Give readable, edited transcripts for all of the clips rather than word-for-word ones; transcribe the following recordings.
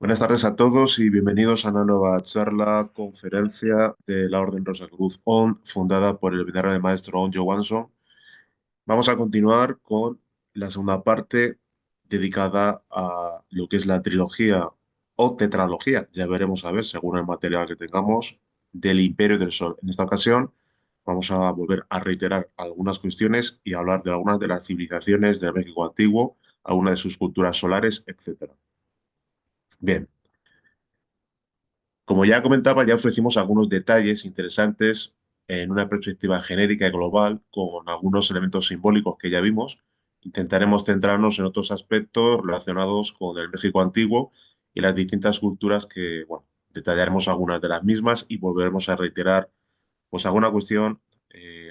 Buenas tardes a todos y bienvenidos a una nueva charla, conferencia de la Orden Rosacruz ON, fundada por el venerable maestro On Johansson. Vamos a continuar con la segunda parte dedicada a lo que es la trilogía o tetralogía, ya veremos a ver, según el material que tengamos, del Imperio del Sol. En esta ocasión vamos a volver a reiterar algunas cuestiones y hablar de algunas de las civilizaciones del México antiguo, algunas de sus culturas solares, etc. Bien. Como ya comentaba, ya ofrecimos algunos detalles interesantes en una perspectiva genérica y global con algunos elementos simbólicos que ya vimos. Intentaremos centrarnos en otros aspectos relacionados con el México antiguo y las distintas culturas que, bueno, detallaremos algunas de las mismas y volveremos a reiterar pues alguna cuestión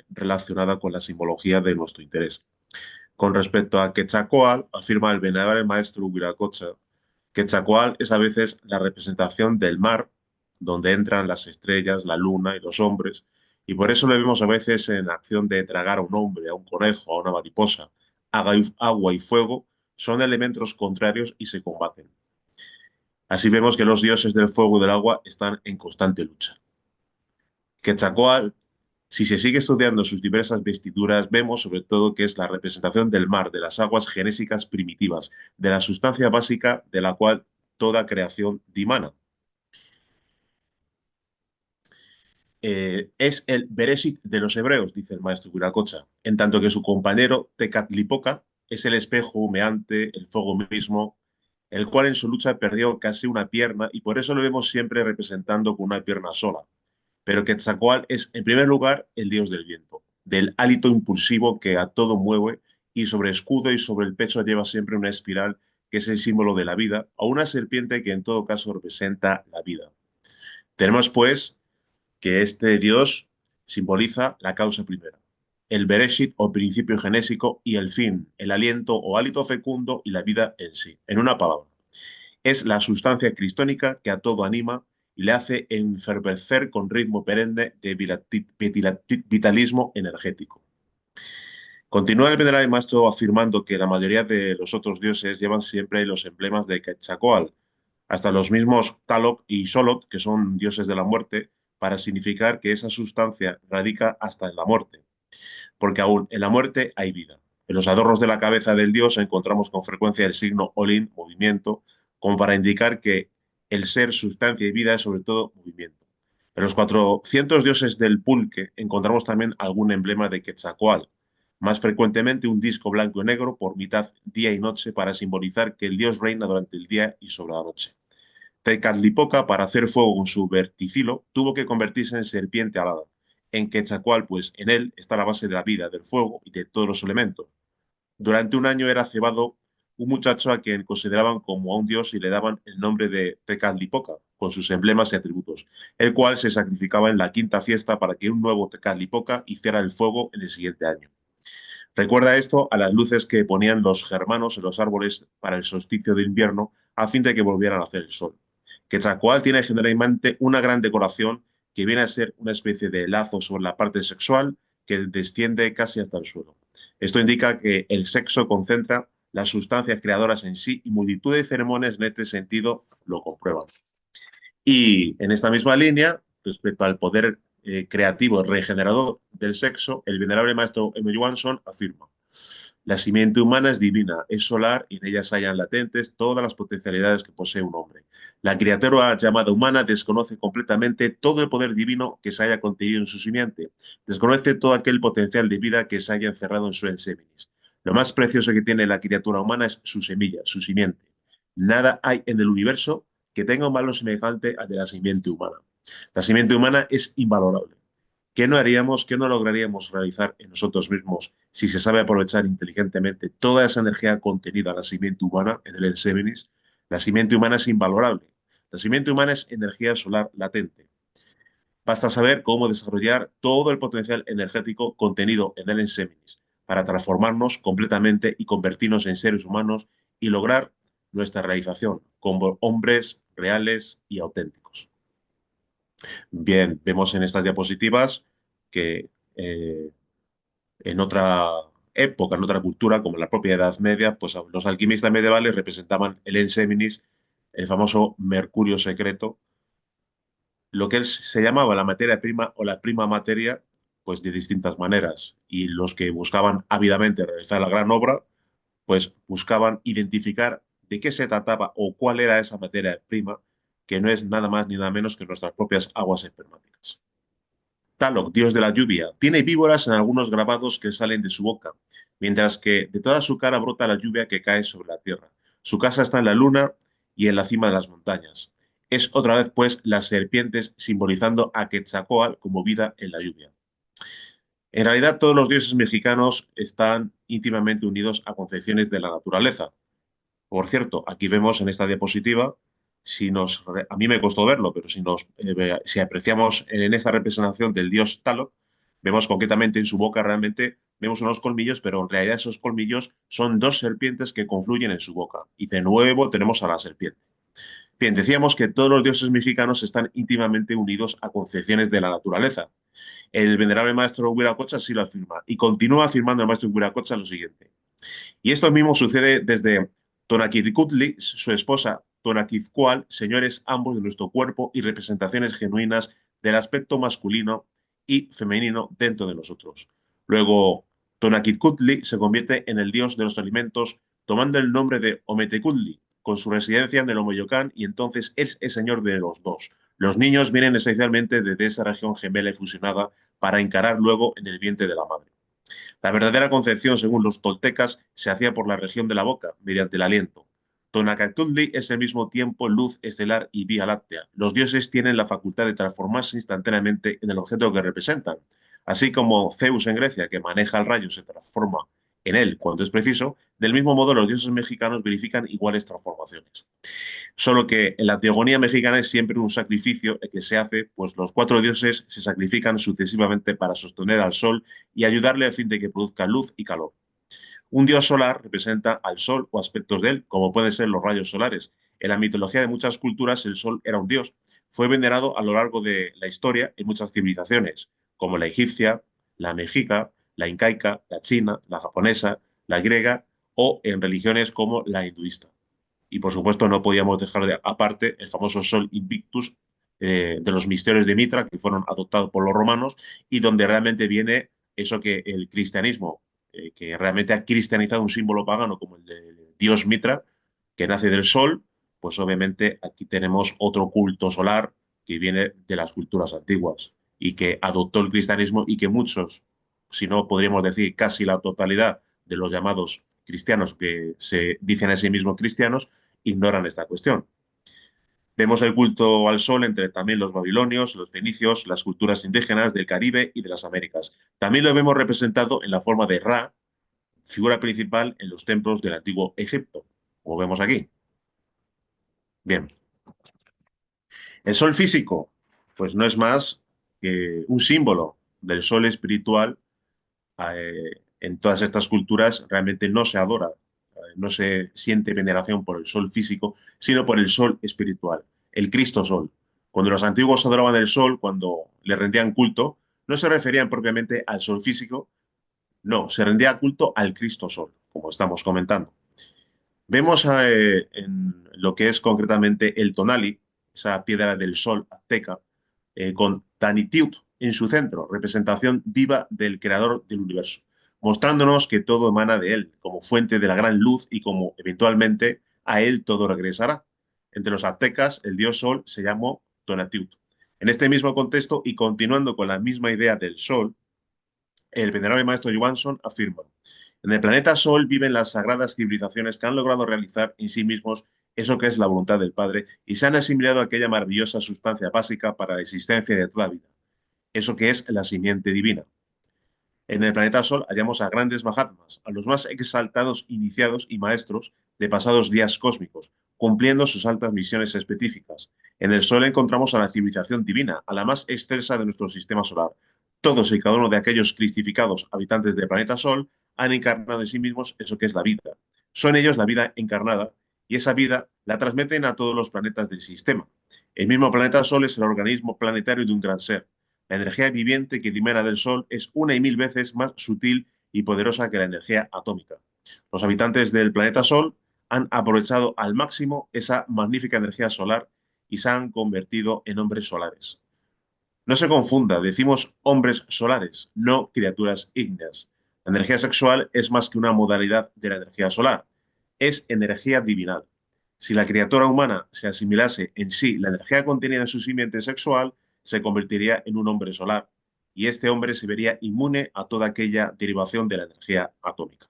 relacionada con la simbología de nuestro interés. Con respecto a Quetzalcóatl, afirma el venerable maestro Huiracocha, Quetzalcóatl es a veces la representación del mar, donde entran las estrellas, la luna y los hombres, y por eso le vemos a veces en acción de tragar a un hombre, a un conejo, a una mariposa. Agua y fuego son elementos contrarios y se combaten. Así vemos que los dioses del fuego y del agua están en constante lucha. Quetzalcóatl, si se sigue estudiando sus diversas vestiduras, vemos sobre todo que es la representación del mar, de las aguas genésicas primitivas, de la sustancia básica de la cual toda creación dimana. Es el Bereshit de los hebreos, dice el maestro Viracocha, en tanto que su compañero Tecatlipoca es el espejo humeante, el fuego mismo, el cual en su lucha perdió casi una pierna y por eso lo vemos siempre representando con una pierna sola. Pero Quetzalcóatl es, en primer lugar, el dios del viento, del hálito impulsivo que a todo mueve y sobre escudo y sobre el pecho lleva siempre una espiral que es el símbolo de la vida, o una serpiente que en todo caso representa la vida. Tenemos pues que este dios simboliza la causa primera, el Bereshit o principio genésico y el fin, el aliento o hálito fecundo y la vida en sí. En una palabra, es la sustancia cristónica que a todo anima y le hace enfervecer con ritmo perenne de vitalismo energético. Continúa el venerable maestro afirmando que la mayoría de los otros dioses llevan siempre los emblemas de Quetzalcóatl, hasta los mismos Tlaloc y Xolotl, que son dioses de la muerte, para significar que esa sustancia radica hasta en la muerte, porque aún en la muerte hay vida. En los adornos de la cabeza del dios encontramos con frecuencia el signo Olin, movimiento, como para indicar que el ser, sustancia y vida es sobre todo movimiento. En los 400 dioses del pulque encontramos también algún emblema de Quetzalcóatl, más frecuentemente un disco blanco y negro por mitad día y noche para simbolizar que el dios reina durante el día y sobre la noche. Tecatlipoca, para hacer fuego con su verticilo, tuvo que convertirse en serpiente alada. En Quetzalcóatl, pues en él está la base de la vida, del fuego y de todos los elementos. Durante un año era cebado un muchacho a quien consideraban como a un dios y le daban el nombre de Tecatlipoca, con sus emblemas y atributos, el cual se sacrificaba en la quinta fiesta para que un nuevo Tecatlipoca hiciera el fuego en el siguiente año. Recuerda esto a las luces que ponían los germanos en los árboles para el solsticio de invierno a fin de que volvieran a hacer el sol. Quetzalcóatl tiene generalmente una gran decoración que viene a ser una especie de lazo sobre la parte sexual que desciende casi hasta el suelo. Esto indica que el sexo concentra las sustancias creadoras en sí y multitud de ceremonias en este sentido lo comprueban. Y en esta misma línea, respecto al poder creativo regenerador del sexo, el venerable maestro M. Johansson afirma: la simiente humana es divina, es solar y en ella se hallan latentes todas las potencialidades que posee un hombre. La criatura llamada humana desconoce completamente todo el poder divino que se haya contenido en su simiente, desconoce todo aquel potencial de vida que se haya encerrado en su enseminis. Lo más precioso que tiene la criatura humana es su semilla, su simiente. Nada hay en el universo que tenga un valor semejante al de la simiente humana. La simiente humana es invalorable. ¿Qué no haríamos, qué no lograríamos realizar en nosotros mismos si se sabe aprovechar inteligentemente toda esa energía contenida en la simiente humana, en el Enseminis? La simiente humana es invalorable. La simiente humana es energía solar latente. Basta saber cómo desarrollar todo el potencial energético contenido en el Enseminis para transformarnos completamente y convertirnos en seres humanos y lograr nuestra realización como hombres reales y auténticos. Bien, vemos en estas diapositivas que en otra época, en otra cultura, como en la propia Edad Media, pues los alquimistas medievales representaban el enseminis el famoso mercurio secreto, lo que él se llamaba la materia prima o la prima materia, pues de distintas maneras. Y los que buscaban ávidamente realizar la gran obra, pues buscaban identificar de qué se trataba o cuál era esa materia prima, que no es nada más ni nada menos que nuestras propias aguas espermáticas. Taloc, dios de la lluvia, tiene víboras en algunos grabados que salen de su boca, mientras que de toda su cara brota la lluvia que cae sobre la tierra. Su casa está en la luna y en la cima de las montañas. Es otra vez, pues, las serpientes simbolizando a Quetzalcóatl como vida en la lluvia. En realidad, todos los dioses mexicanos están íntimamente unidos a concepciones de la naturaleza. Por cierto, aquí vemos en esta diapositiva, a mí me costó verlo, pero si apreciamos en esta representación del dios Talo, vemos concretamente en su boca realmente, vemos unos colmillos, pero en realidad esos colmillos son dos serpientes que confluyen en su boca. Y de nuevo tenemos a la serpiente. Bien, decíamos que todos los dioses mexicanos están íntimamente unidos a concepciones de la naturaleza. El venerable maestro Huiracocha sí lo afirma, y continúa afirmando el maestro Huiracocha lo siguiente. Y esto mismo sucede desde Tonaquizcutli, su esposa, Tonaquizcual, señores ambos de nuestro cuerpo y representaciones genuinas del aspecto masculino y femenino dentro de nosotros. Luego, Tonaquizcutli se convierte en el dios de los alimentos, tomando el nombre de Ometecutli, con su residencia en el Omeyocan, y entonces es el señor de los dos. Los niños vienen esencialmente desde esa región gemela y fusionada para encarar luego en el vientre de la madre. La verdadera concepción, según los toltecas, se hacía por la región de la boca, mediante el aliento. Tonacatulli es al mismo tiempo luz estelar y vía láctea. Los dioses tienen la facultad de transformarse instantáneamente en el objeto que representan. Así como Zeus en Grecia, que maneja el rayo, se transforma en él cuando es preciso, del mismo modo los dioses mexicanos verifican iguales transformaciones. Solo que en la teogonía mexicana es siempre un sacrificio el que se hace, pues los cuatro dioses se sacrifican sucesivamente para sostener al sol y ayudarle a fin de que produzca luz y calor. Un dios solar representa al sol o aspectos de él, como pueden ser los rayos solares. En la mitología de muchas culturas el sol era un dios. Fue venerado a lo largo de la historia en muchas civilizaciones, como la egipcia, la mexica, la incaica, la china, la japonesa, la griega o en religiones como la hinduista. Y por supuesto no podíamos dejar aparte el famoso Sol Invictus de los misterios de Mitra, que fueron adoptados por los romanos, y donde realmente viene eso que el cristianismo, que realmente ha cristianizado un símbolo pagano como el de Dios Mitra, que nace del Sol, pues obviamente aquí tenemos otro culto solar que viene de las culturas antiguas y que adoptó el cristianismo y que muchos, si no podríamos decir casi la totalidad de los llamados cristianos que se dicen a sí mismos cristianos, ignoran esta cuestión. Vemos el culto al sol entre también los babilonios, los fenicios, las culturas indígenas del Caribe y de las Américas. También lo vemos representado en la forma de Ra, figura principal en los templos del antiguo Egipto, como vemos aquí. Bien, el sol físico, pues no es más que un símbolo del sol espiritual. En todas estas culturas realmente no se adora, no se siente veneración por el sol físico, sino por el sol espiritual, el Cristo Sol. Cuando los antiguos adoraban el sol, cuando le rendían culto, no se referían propiamente al sol físico, no, se rendía culto al Cristo Sol, como estamos comentando. Vemos en lo que es concretamente el tonali, esa piedra del sol azteca, con Tanitiut en su centro, representación viva del creador del universo, mostrándonos que todo emana de él, como fuente de la gran luz y como eventualmente a él todo regresará. Entre los aztecas, el dios sol se llamó Tonatiuh. En este mismo contexto y continuando con la misma idea del sol, el venerable maestro Johansson afirma: en el planeta Sol viven las sagradas civilizaciones que han logrado realizar en sí mismos eso que es la voluntad del Padre y se han asimilado a aquella maravillosa sustancia básica para la existencia de toda vida, eso que es la simiente divina. En el planeta Sol hallamos a grandes Mahatmas, a los más exaltados iniciados y maestros de pasados días cósmicos, cumpliendo sus altas misiones específicas. En el Sol encontramos a la civilización divina, a la más excelsa de nuestro sistema solar. Todos y cada uno de aquellos cristificados habitantes del planeta Sol han encarnado en sí mismos eso que es la vida. Son ellos la vida encarnada y esa vida la transmiten a todos los planetas del sistema. El mismo planeta Sol es el organismo planetario de un gran ser. La energía viviente que dimana del Sol es 1.000 veces más sutil y poderosa que la energía atómica. Los habitantes del planeta Sol han aprovechado al máximo esa magnífica energía solar y se han convertido en hombres solares. No se confunda, decimos hombres solares, no criaturas ígneas. La energía sexual es más que una modalidad de la energía solar, es energía divinal. Si la criatura humana se asimilase en sí la energía contenida en su simiente sexual, se convertiría en un hombre solar, y este hombre se vería inmune a toda aquella derivación de la energía atómica.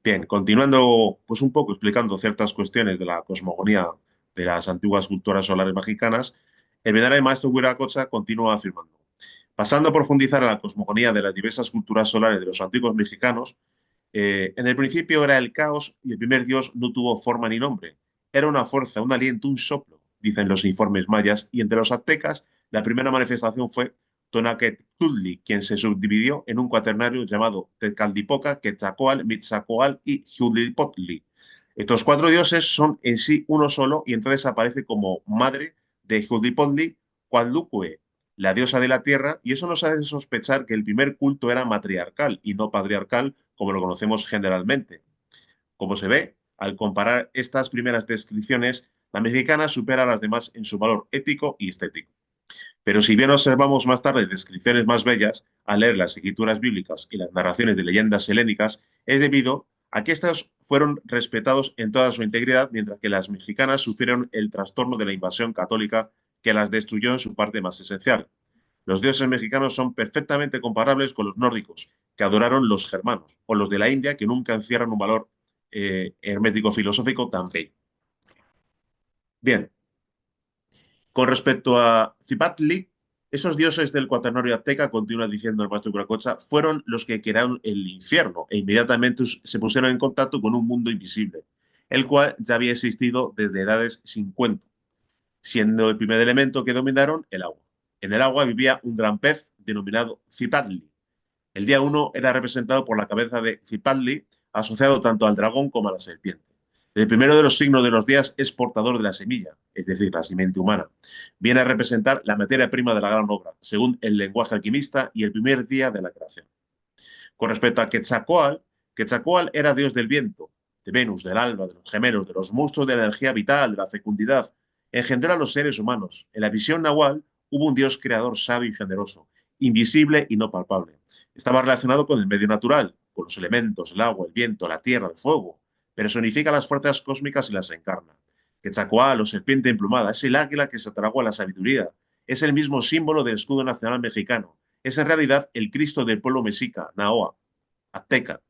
Bien, continuando pues un poco explicando ciertas cuestiones de la cosmogonía de las antiguas culturas solares mexicanas, el venerable maestro Huiracocha continúa afirmando: pasando a profundizar en la cosmogonía de las diversas culturas solares de los antiguos mexicanos, en el principio era el caos y el primer dios no tuvo forma ni nombre. Era una fuerza, un aliento, un soplo, dicen los informes mayas, y entre los aztecas la primera manifestación fue Tonaquetzutli, quien se subdividió en un cuaternario llamado Tezcatlipoca, Quetzalcóatl, Mitzacoatl y Huitzilopochtli. Estos cuatro dioses son en sí uno solo y entonces aparece como madre de Huitzilopochtli Coatlicue, la diosa de la tierra, y eso nos hace sospechar que el primer culto era matriarcal y no patriarcal, como lo conocemos generalmente. Como se ve, al comparar estas primeras descripciones, la mexicana supera a las demás en su valor ético y estético. Pero si bien observamos más tarde descripciones más bellas, al leer las escrituras bíblicas y las narraciones de leyendas helénicas, es debido a que estos fueron respetados en toda su integridad, mientras que las mexicanas sufrieron el trastorno de la invasión católica que las destruyó en su parte más esencial. Los dioses mexicanos son perfectamente comparables con los nórdicos, que adoraron los germanos, o los de la India, que nunca encierran un valor hermético filosófico tan bello. Bien, con respecto a Cipatli, esos dioses del cuaternario azteca, continúa diciendo el maestro Curacocha, fueron los que crearon el infierno e inmediatamente se pusieron en contacto con un mundo invisible, el cual ya había existido desde edades sin cuento, siendo el primer elemento que dominaron el agua. En el agua vivía un gran pez denominado Cipatli. El día 1 era representado por la cabeza de Cipatli, asociado tanto al dragón como a la serpiente. El primero de los signos de los días es portador de la semilla, es decir, la simiente humana. Viene a representar la materia prima de la gran obra, según el lenguaje alquimista y el primer día de la creación. Con respecto a Quetzalcóatl, Quetzalcóatl era dios del viento, de Venus, del alba, de los gemelos, de los monstruos, de la energía vital, de la fecundidad. Engendró a los seres humanos. En la visión nahual hubo un dios creador sabio y generoso, invisible y no palpable. Estaba relacionado con el medio natural, con los elementos, el agua, el viento, la tierra, el fuego. Personifica las fuerzas cósmicas y las encarna. Quetzalcóatl, o serpiente emplumada, es el águila que se tragó a la sabiduría. Es el mismo símbolo del escudo nacional mexicano. Es en realidad el Cristo del pueblo mexica, Naoa, azteca.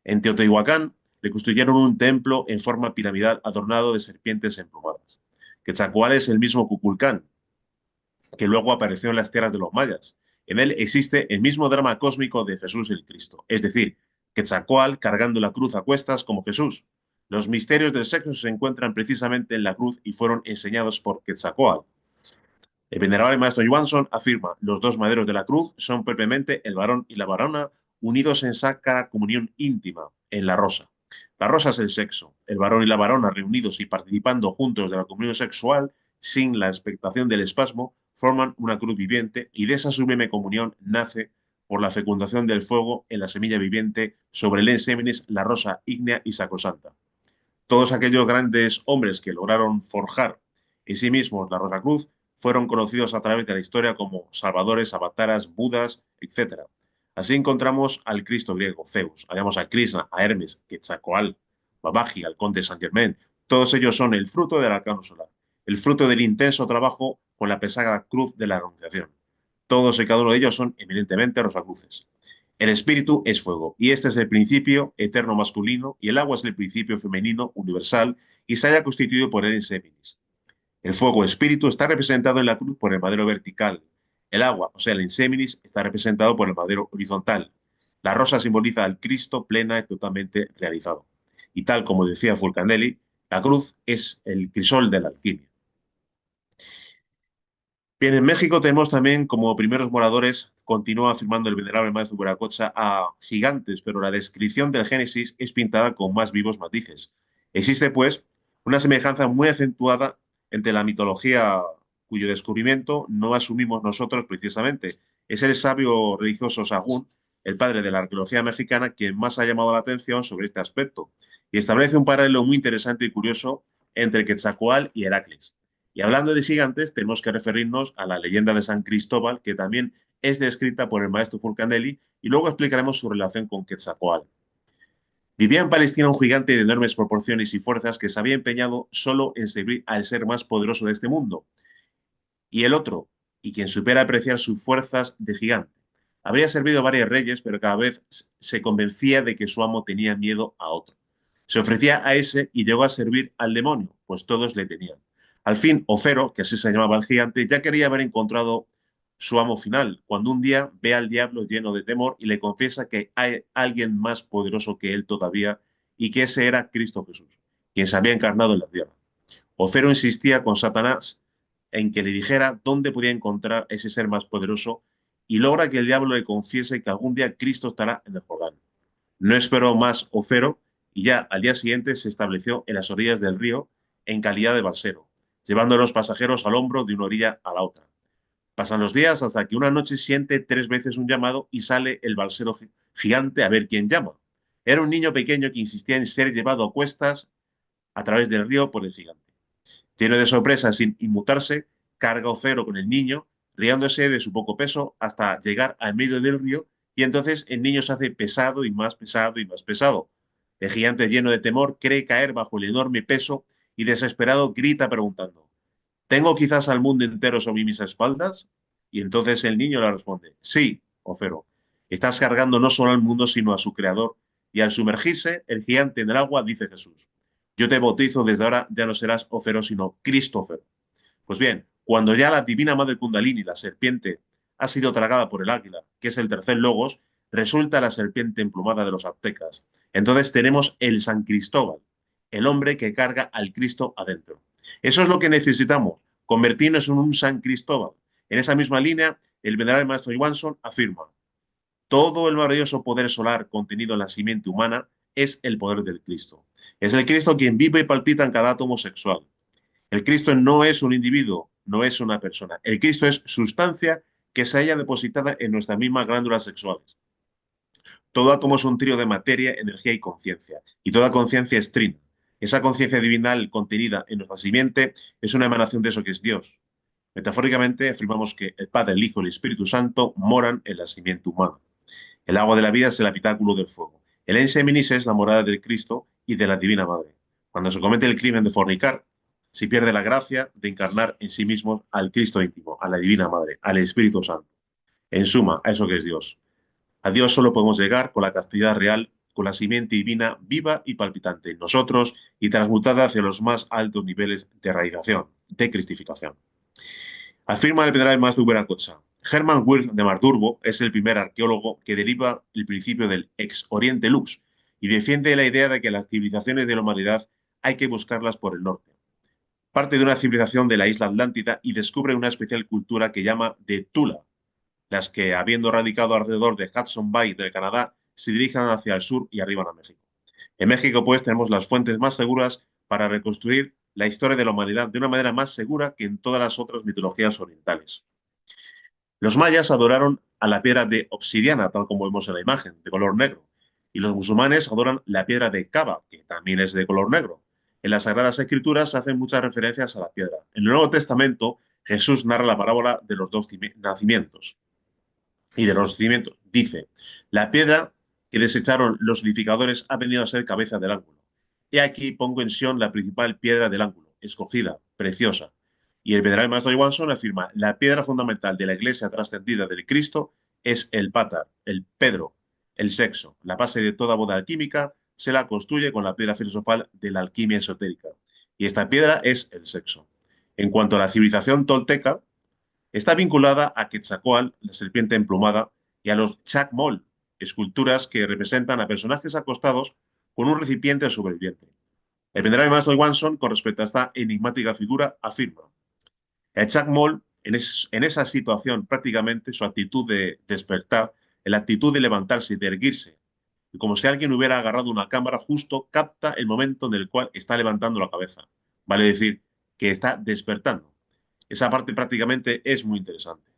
En Teotihuacán le construyeron un templo en forma piramidal adornado de serpientes emplumadas. Quetzalcóatl es el mismo Cuculcán, que luego apareció en las tierras de los mayas. En él existe el mismo drama cósmico de Jesús el Cristo, es decir, Quetzalcóatl cargando la cruz a cuestas como Jesús. Los misterios del sexo se encuentran precisamente en la cruz y fueron enseñados por Quetzalcóatl. El venerable maestro Johansson afirma: los dos maderos de la cruz son propiamente el varón y la varona unidos en sacra comunión íntima, en la rosa. La rosa es el sexo, el varón y la varona reunidos y participando juntos de la comunión sexual, sin la expectación del espasmo, forman una cruz viviente y de esa sublime comunión nace, por la fecundación del fuego en la semilla viviente, sobre el ensémenis, la rosa ígnea y sacrosanta. Todos aquellos grandes hombres que lograron forjar en sí mismos la Rosa Cruz fueron conocidos a través de la historia como salvadores, avataras, budas, etc. Así encontramos al Cristo griego, Zeus, hallamos a Krishna, a Hermes, Quetzalcóatl, Babaji, al conde Saint Germain. Todos ellos son el fruto del arcano solar, el fruto del intenso trabajo con la pesada cruz de la renunciación. Todos y cada uno de ellos son eminentemente rosacruces. El espíritu es fuego, y este es el principio eterno masculino, y el agua es el principio femenino universal, y se haya constituido por él en séminis. El fuego espíritu está representado en la cruz por el madero vertical. El agua, o sea, el enséminis, está representado por el madero horizontal. La rosa simboliza al Cristo plena y totalmente realizado. Y tal como decía Fulcanelli, la cruz es el crisol de la alquimia. Bien, en México tenemos también como primeros moradores, continúa afirmando el venerable maestro Viracocha, a gigantes, pero la descripción del Génesis es pintada con más vivos matices. Existe, pues, una semejanza muy acentuada entre la mitología cuyo descubrimiento no asumimos nosotros precisamente. Es el sabio religioso Sagún el padre de la arqueología mexicana, quien más ha llamado la atención sobre este aspecto y establece un paralelo muy interesante y curioso entre Quetzalcóatl y Heracles. Y hablando de gigantes, tenemos que referirnos a la leyenda de San Cristóbal, que también es descrita por el maestro Fulcanelli, y luego explicaremos su relación con Quetzalcóatl. Vivía en Palestina un gigante de enormes proporciones y fuerzas que se había empeñado solo en servir al ser más poderoso de este mundo, y el otro, y quien supera apreciar sus fuerzas de gigante. Habría servido a varios reyes, pero cada vez se convencía de que su amo tenía miedo a otro. Se ofrecía a ese y llegó a servir al demonio, pues todos le tenían. Al fin, Ofero, que así se llamaba el gigante, ya quería haber encontrado su amo final, cuando un día ve al diablo lleno de temor y le confiesa que hay alguien más poderoso que él todavía y que ese era Cristo Jesús, quien se había encarnado en la tierra. Ofero insistía con Satanás en que le dijera dónde podía encontrar ese ser más poderoso y logra que el diablo le confiese que algún día Cristo estará en el Jordán. No esperó más Ofero y ya al día siguiente se estableció en las orillas del río en calidad de balsero, llevando a los pasajeros al hombro de una orilla a la otra. Pasan los días hasta que una noche siente 3 veces un llamado y sale el balsero gigante a ver quién llama. Era un niño pequeño que insistía en ser llevado a cuestas a través del río por el gigante. Lleno de sorpresa, sin inmutarse, carga Ofero con el niño, riéndose de su poco peso hasta llegar al medio del río, y entonces el niño se hace pesado y más pesado y más pesado. El gigante, lleno de temor, cree caer bajo el enorme peso y desesperado grita preguntando: ¿tengo quizás al mundo entero sobre mis espaldas? Y entonces el niño le responde: sí, Ofero, estás cargando no solo al mundo, sino a su creador. Y al sumergirse el gigante en el agua, dice Jesús: yo te bautizo, desde ahora ya no serás Ofero, sino Cristófero. Pues bien, cuando ya la divina madre Kundalini, la serpiente, ha sido tragada por el águila, que es el tercer logos, resulta la serpiente emplumada de los aztecas. Entonces tenemos el San Cristóbal, el hombre que carga al Cristo adentro. Eso es lo que necesitamos, convertirnos en un San Cristóbal. En esa misma línea, el venerable maestro Johansson afirma: todo el maravilloso poder solar contenido en la simiente humana es el poder del Cristo. Es el Cristo quien vive y palpita en cada átomo sexual. El Cristo no es un individuo, no es una persona. El Cristo es sustancia que se halla depositada en nuestras mismas glándulas sexuales. Todo átomo es un trío de materia, energía y conciencia. Y toda conciencia es trina. Esa conciencia divinal contenida en nuestra simiente es una emanación de eso que es Dios. Metafóricamente, afirmamos que el Padre, el Hijo y el Espíritu Santo moran en la simiente humana. El agua de la vida es el habitáculo del fuego. El enseminis es la morada del Cristo y de la Divina Madre. Cuando se comete el crimen de fornicar, se pierde la gracia de encarnar en sí mismos al Cristo íntimo, a la Divina Madre, al Espíritu Santo. En suma, a eso que es Dios. A Dios solo podemos llegar con la castidad real, con la simiente divina viva y palpitante en nosotros y transmutada hacia los más altos niveles de realización, de cristificación. Afirma el venerable maestro Uberacocha: Hermann Wirth de Mardurbo es el primer arqueólogo que deriva el principio del ex oriente lux y defiende la idea de que las civilizaciones de la humanidad hay que buscarlas por el norte. Parte de una civilización de la isla Atlántida y descubre una especial cultura que llama de Tula, las que, habiendo radicado alrededor de Hudson Bay del Canadá, se dirigen hacia el sur y arriban a México. En México, pues, tenemos las fuentes más seguras para reconstruir la historia de la humanidad de una manera más segura que en todas las otras mitologías orientales. Los mayas adoraron a la piedra de obsidiana, tal como vemos en la imagen, de color negro, y los musulmanes adoran la piedra de Cava, que también es de color negro. En las Sagradas Escrituras se hacen muchas referencias a la piedra. En el Nuevo Testamento, Jesús narra la parábola de los dos nacimientos y de los nacimientos. Dice: la piedra que desecharon los edificadores ha venido a ser cabeza del ángulo. He aquí pongo en Sion la principal piedra del ángulo, escogida, preciosa. Y el venerable maestro Johansson afirma: la piedra fundamental de la iglesia trascendida del Cristo es el pátar, el pedro, el sexo. La base de toda boda alquímica se la construye con la piedra filosofal de la alquimia esotérica. Y esta piedra es el sexo. En cuanto a la civilización tolteca, está vinculada a Quetzalcóatl, la serpiente emplumada, y a los Chacmol, esculturas que representan a personajes acostados con un recipiente sobre el vientre. El venerable maestro Johansson, con respecto a esta enigmática figura, afirma: el Chacmol, en esa situación, prácticamente su actitud de despertar, la actitud de levantarse y de erguirse, y como si alguien hubiera agarrado una cámara, justo capta el momento en el cual está levantando la cabeza. Vale decir, que está despertando. Esa parte prácticamente es muy interesante.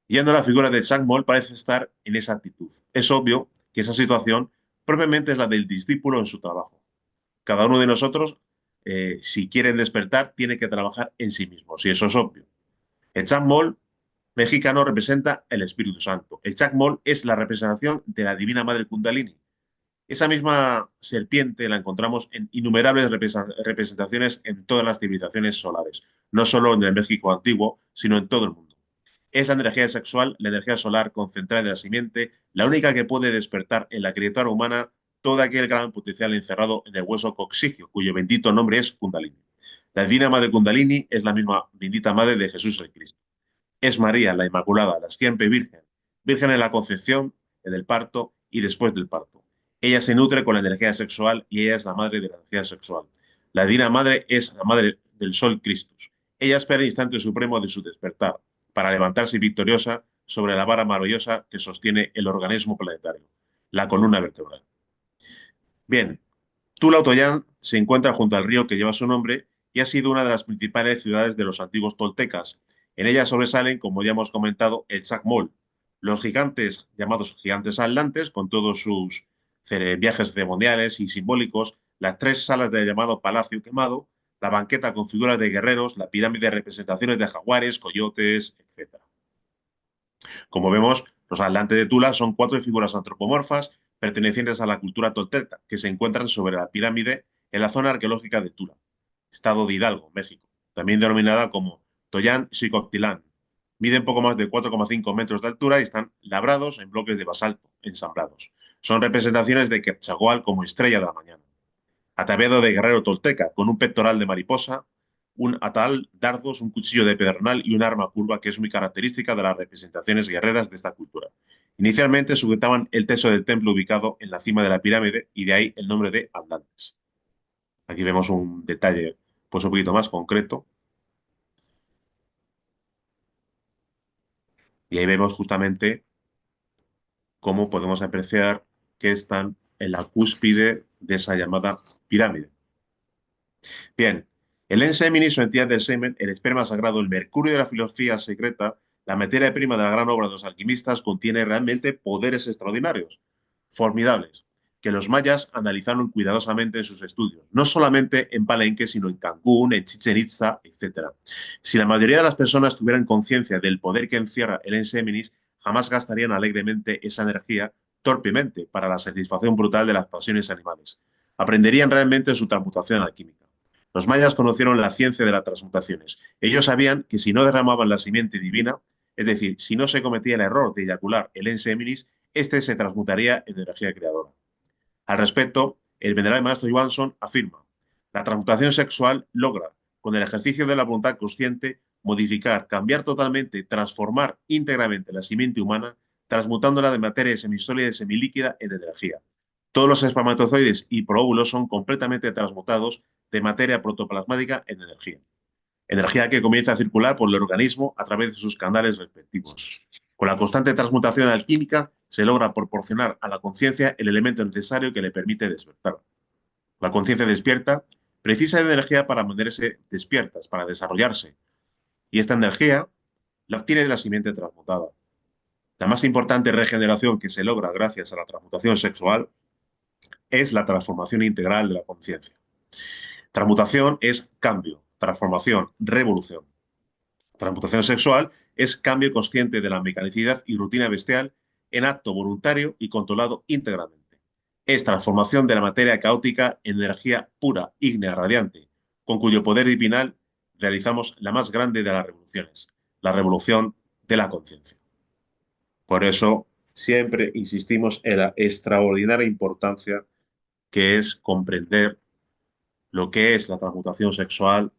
Yendo a la figura de Changmol parece estar en esa actitud. Es obvio que esa situación propiamente es la del discípulo en su trabajo. Cada uno de nosotros, si quieren despertar, tiene que trabajar en sí mismo, y eso es obvio. El Changmol mexicano representa el Espíritu Santo. El Changmol es la representación de la Divina Madre Kundalini. Esa misma serpiente la encontramos en innumerables representaciones en todas las civilizaciones solares, no solo en el México antiguo, sino en todo el mundo. Es la energía sexual, la energía solar concentrada en la simiente, la única que puede despertar en la criatura humana todo aquel gran potencial encerrado en el hueso coxigio, cuyo bendito nombre es Kundalini. La Divina Madre Kundalini es la misma bendita Madre de Jesús el Cristo. Es María, la Inmaculada, la siempre Virgen, Virgen en la concepción, en el parto y después del parto. Ella se nutre con la energía sexual y ella es la madre de la energía sexual. La Divina Madre es la madre del Sol Christus. Ella espera el instante supremo de su despertar para levantarse victoriosa sobre la vara maravillosa que sostiene el organismo planetario, la columna vertebral. Bien, Tula-Otoyán se encuentra junto al río que lleva su nombre y ha sido una de las principales ciudades de los antiguos toltecas. En ella sobresalen, como ya hemos comentado, el Chacmol, los gigantes llamados gigantes atlantes, con todos sus viajes ceremoniales y simbólicos, las tres salas del llamado Palacio Quemado, la banqueta con figuras de guerreros, la pirámide de representaciones de jaguares, coyotes, etc. Como vemos, los atlantes de Tula son cuatro figuras antropomorfas pertenecientes a la cultura tolteca que se encuentran sobre la pirámide en la zona arqueológica de Tula, estado de Hidalgo, México, también denominada como Toyán Xicoctilán. Miden poco más de 4,5 metros de altura y están labrados en bloques de basalto, ensamblados. Son representaciones de Quetzalcóatl como estrella de la mañana. Ataviado de guerrero tolteca, con un pectoral de mariposa, un atal, dardos, un cuchillo de pedernal y un arma curva que es muy característica de las representaciones guerreras de esta cultura. Inicialmente sujetaban el techo del templo ubicado en la cima de la pirámide y de ahí el nombre de Atlantes. Aquí vemos un detalle pues un poquito más concreto y ahí vemos justamente cómo podemos apreciar que están en la cúspide de esa llamada pirámide. Bien, el ensemen y su entidad del semen, el esperma sagrado, el mercurio de la filosofía secreta, la materia prima de la gran obra de los alquimistas, contiene realmente poderes extraordinarios, formidables, que los mayas analizaron cuidadosamente en sus estudios, no solamente en Palenque, sino en Cancún, en Chichen Itza, etc. Si la mayoría de las personas tuvieran conciencia del poder que encierra el enseminis, jamás gastarían alegremente esa energía torpemente para la satisfacción brutal de las pasiones animales. Aprenderían realmente su transmutación alquímica. Los mayas conocieron la ciencia de las transmutaciones. Ellos sabían que si no derramaban la simiente divina, es decir, si no se cometía el error de eyacular el enseminis, este se transmutaría en energía creadora. Al respecto, el venerable maestro Johansson afirma: la transmutación sexual logra, con el ejercicio de la voluntad consciente, modificar, cambiar totalmente, transformar íntegramente la simiente humana, transmutándola de materia semisólida y semilíquida en energía. Todos los espermatozoides y proóvulos son completamente transmutados de materia protoplasmática en energía. Energía que comienza a circular por el organismo a través de sus canales respectivos. Con la constante transmutación alquímica se logra proporcionar a la conciencia el elemento necesario que le permite despertar. La conciencia despierta precisa de energía para mantenerse despiertas, para desarrollarse. Y esta energía la obtiene de la simiente transmutada. La más importante regeneración que se logra gracias a la transmutación sexual es la transformación integral de la conciencia. Transmutación es cambio, transformación, revolución. Transmutación sexual es cambio consciente de la mecanicidad y rutina bestial en acto voluntario y controlado íntegramente. Es transformación de la materia caótica en energía pura, ígnea, radiante, con cuyo poder divinal realizamos la más grande de las revoluciones, la revolución de la conciencia. Por eso siempre insistimos en la extraordinaria importancia que es comprender lo que es la transmutación sexual,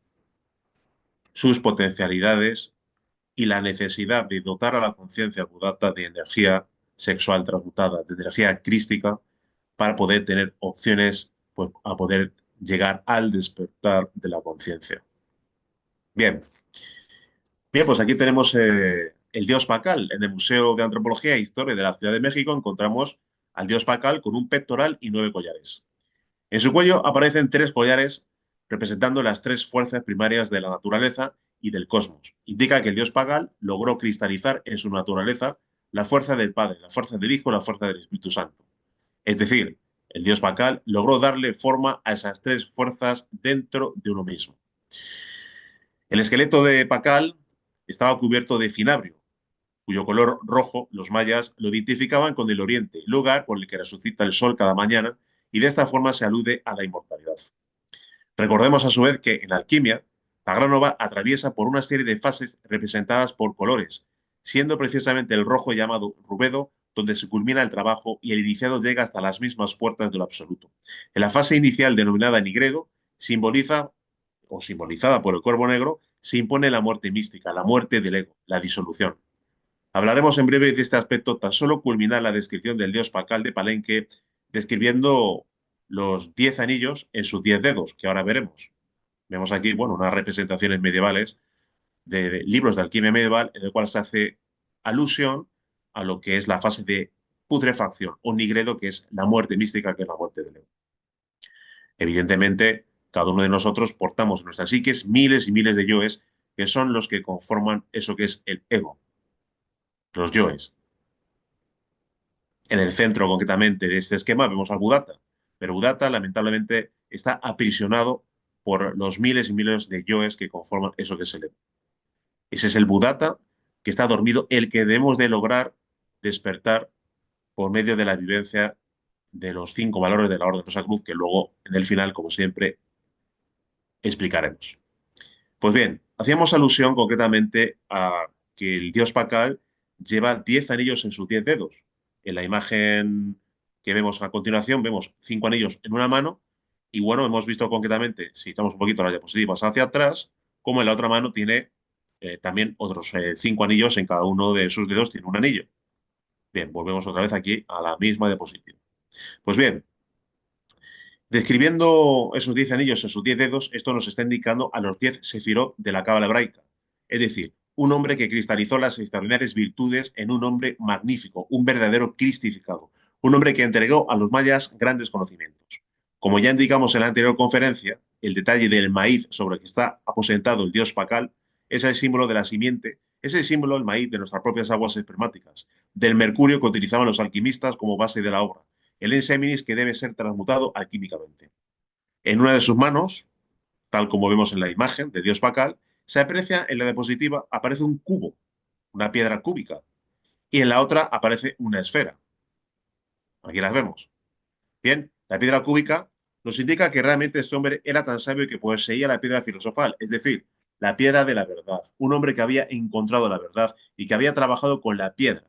sus potencialidades y la necesidad de dotar a la conciencia budata de energía sexual transmutada, de energía crística, para poder tener opciones pues, a poder llegar al despertar de la conciencia. Bien, bien, pues aquí tenemos el dios Pacal. En el Museo de Antropología e Historia de la Ciudad de México encontramos al dios Pacal con un pectoral y 9 collares. En su cuello aparecen 3 collares representando las 3 fuerzas primarias de la naturaleza y del cosmos. Indica que el dios Pacal logró cristalizar en su naturaleza la fuerza del Padre, la fuerza del Hijo, la fuerza del Espíritu Santo. Es decir, el dios Pacal logró darle forma a esas tres fuerzas dentro de uno mismo. El esqueleto de Pacal estaba cubierto de cinabrio, cuyo color rojo los mayas lo identificaban con el oriente, lugar por el que resucita el sol cada mañana, y de esta forma se alude a la inmortalidad. Recordemos a su vez que en la alquimia, la gran ova atraviesa por una serie de fases representadas por colores, siendo precisamente el rojo llamado rubedo donde se culmina el trabajo y el iniciado llega hasta las mismas puertas de lo absoluto. En la fase inicial denominada nigredo, simboliza o simbolizada por el cuervo negro, se impone la muerte mística, la muerte del ego, la disolución. Hablaremos en breve de este aspecto, tan solo culminar la descripción del dios Pacal de Palenque, describiendo los 10 anillos en sus 10 dedos, que ahora veremos. Vemos aquí, bueno, unas representaciones medievales de libros de alquimia medieval, en el cual se hace alusión a lo que es la fase de putrefacción o nigredo, que es la muerte mística, que es la muerte del ego. Evidentemente, cada uno de nosotros portamos en nuestras psiques miles y miles de yoes, que son los que conforman eso que es el ego, los yoes. En el centro, concretamente, de este esquema vemos al Budatta, pero Budatta, lamentablemente, está aprisionado por los miles y miles de yoes que conforman eso que es el ego. Ese es el Budatta que está dormido, el que debemos de lograr despertar por medio de la vivencia de los 5 valores de la Orden Rosa Cruz, que luego, en el final, como siempre, explicaremos. Pues bien, hacíamos alusión concretamente a que el dios Pacal lleva 10 anillos en sus 10 dedos. En la imagen que vemos a continuación, vemos 5 anillos en una mano y bueno, hemos visto concretamente, si estamos un poquito las diapositivas hacia atrás, como en la otra mano tiene también otros 5 anillos, en cada uno de sus dedos tiene un anillo. Bien, volvemos otra vez aquí a la misma diapositiva. Pues bien, describiendo esos 10 anillos en sus 10 dedos, esto nos está indicando a los 10 sefirot de la cábala hebraica. Es decir, un hombre que cristalizó las extraordinarias virtudes en un hombre magnífico, un verdadero cristificado, un hombre que entregó a los mayas grandes conocimientos. Como ya indicamos en la anterior conferencia, el detalle del maíz sobre el que está aposentado el dios Pacal es el símbolo de la simiente, es el símbolo del maíz de nuestras propias aguas espermáticas, del mercurio que utilizaban los alquimistas como base de la obra, el enseminis que debe ser transmutado alquímicamente. En una de sus manos, tal como vemos en la imagen de dios Pacal, se aprecia en la diapositiva, aparece un cubo, una piedra cúbica, y en la otra aparece una esfera. Aquí las vemos. Bien, la piedra cúbica nos indica que realmente este hombre era tan sabio que poseía la piedra filosofal, es decir, la piedra de la verdad. Un hombre que había encontrado la verdad y que había trabajado con la piedra.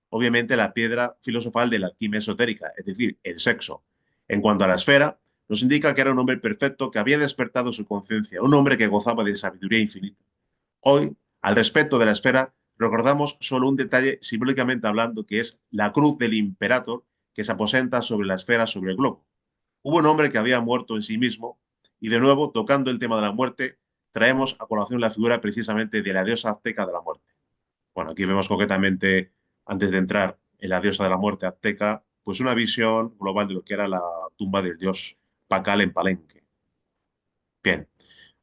Obviamente la piedra filosofal de la alquimia esotérica, es decir, el sexo. En cuanto a la esfera, nos indica que era un hombre perfecto que había despertado su conciencia, un hombre que gozaba de sabiduría infinita. Hoy, al respecto de la esfera, recordamos solo un detalle simbólicamente hablando, que es la cruz del imperator que se aposenta sobre la esfera, sobre el globo. Hubo un hombre que había muerto en sí mismo y de nuevo, tocando el tema de la muerte, traemos a colación la figura precisamente de la diosa azteca de la muerte. Bueno, aquí vemos concretamente, antes de entrar en la diosa de la muerte azteca, pues una visión global de lo que era la tumba del dios Pacal en Palenque. Bien,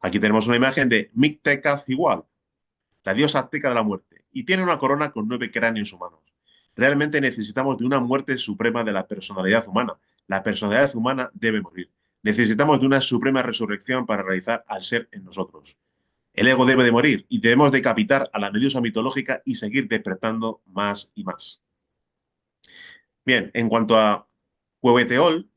aquí tenemos una imagen de Mictecacihuatl, la diosa azteca de la muerte, y tiene una corona con 9 cráneos humanos. Realmente necesitamos de una muerte suprema de la personalidad humana. La personalidad humana debe morir. Necesitamos de una suprema resurrección para realizar al ser en nosotros. El ego debe de morir y debemos decapitar a la medusa mitológica y seguir despertando más y más. Bien, en cuanto a Huehueteol,